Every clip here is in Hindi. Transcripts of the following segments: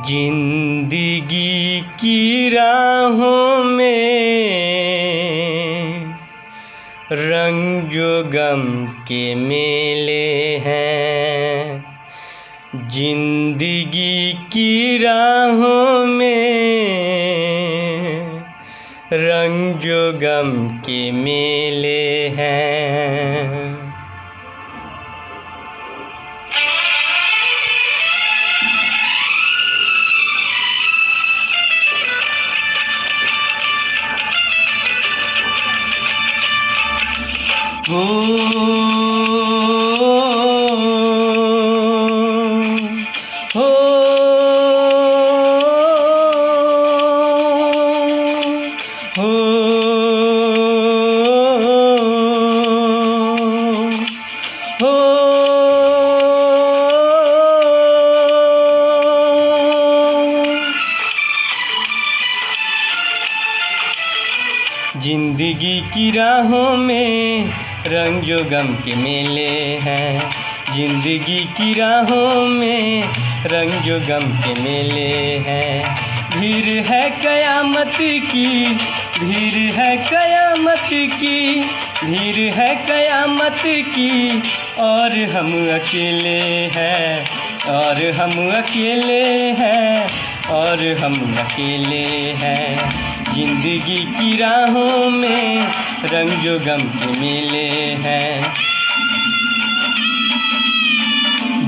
जिंदगी की राहों में रंग जो गम के मेले हैं। जिंदगी की राहों में रंग जो गम के मेले हैं। हो हो हो हो जिंदगी की राहों में रंग जो गम के मेले हैं। जिंदगी की राहों में रंग जो गम के मेले हैं। भीड़ है कयामत की, भीड़ है कयामत की, भीड़ है कयामत की, और हम अकेले हैं, और हम अकेले हैं, और हम अकेले हैं। जिंदगी की राहों में रंग जो गम के मेले हैं।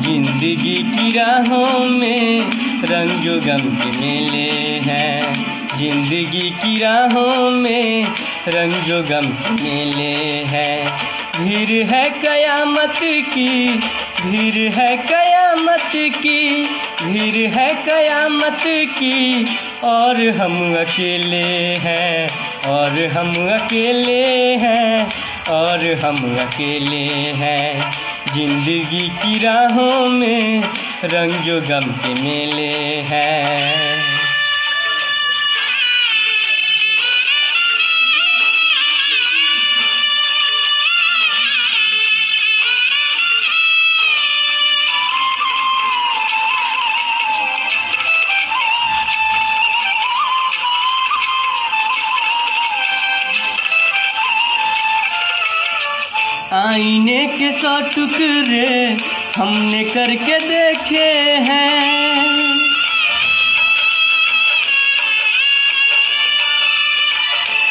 जिंदगी की राहों में रंग जो गम के मेले हैं। जिंदगी की राहों में रंग जो गम के मेले हैं। भीड़ है कयामत की, भीड़ है कयामत की, भीड़ है कयामत की, और हम अकेले हैं, और हम अकेले हैं, और हम अकेले हैं। जिंदगी की राहों में रंग जो गम के मेले हैं। आईने के 100 टुकड़े हमने करके देखे हैं।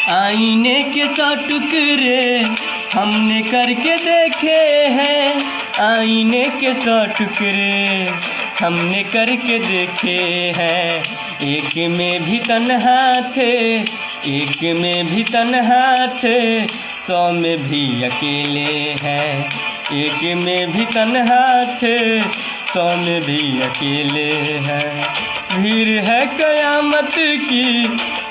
आईने के 100 टुकड़े हमने करके देखे हैं। आईने के 100 टुकड़े हमने करके देखे हैं। एक में भी तन्हा थे, एक में भी तन्हा थे, 100 में भी अकेले हैं। एक में भी तन्हा थे, 100 में भी अकेले हैं। भीड़ है कयामत की,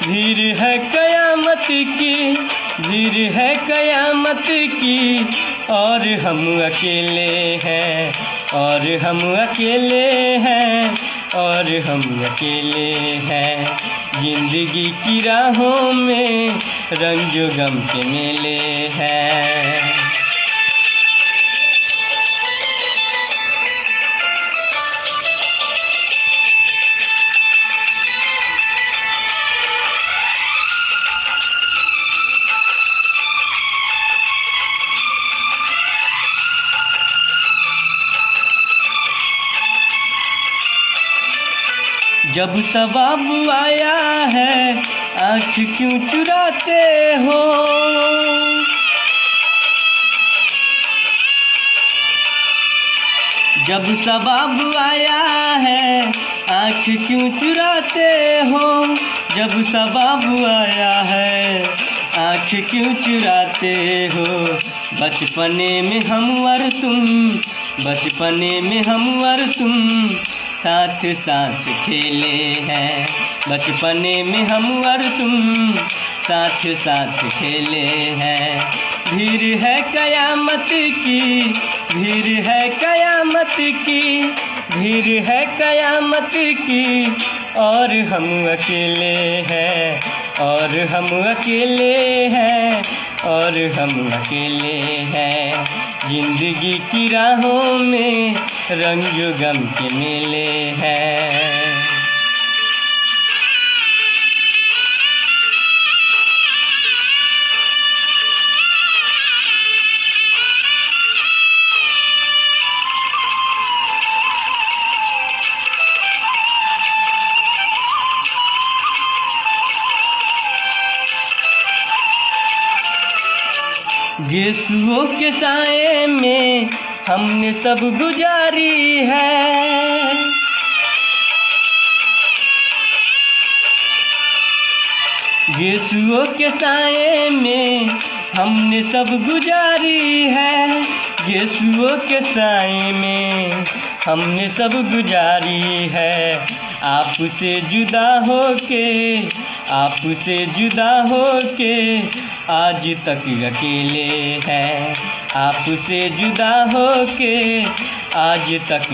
भीड़ है कयामत की, भीड़ है कयामत की, और हम अकेले हैं, और हम अकेले हैं, और हम अकेले हैं। जिंदगी की राहों में रंग जो गम के मेले हैं। जब सवाब आया है आँख क्यों चुराते हो। जब सवाब आया है आँख क्यों चुराते हो। जब सवाब आया है आँख क्यों चुराते हो। बचपने में हम और तुम, बचपने में हम और तुम साथ साथ खेले हैं। बचपने में हम और तुम साथ साथ खेले हैं। भीड़ है कयामत की, भीड़ है कयामत की, भीड़ है कयामत की, और हम अकेले हैं, और हम अकेले हैं, और हम अकेले हैं। जिंदगी की राहों में रंग जो गम के मेले हैं। गेसुओं के साए में हमने सब गुजारी है। गेसुओं के साए में हमने सब गुजारी है। गेसुओं के साए में हमने सब गुजारी है। आपसे जुदा होके, आपसे जुदा होके आज तक अकेले हैं। आपसे जुदा होके आज तक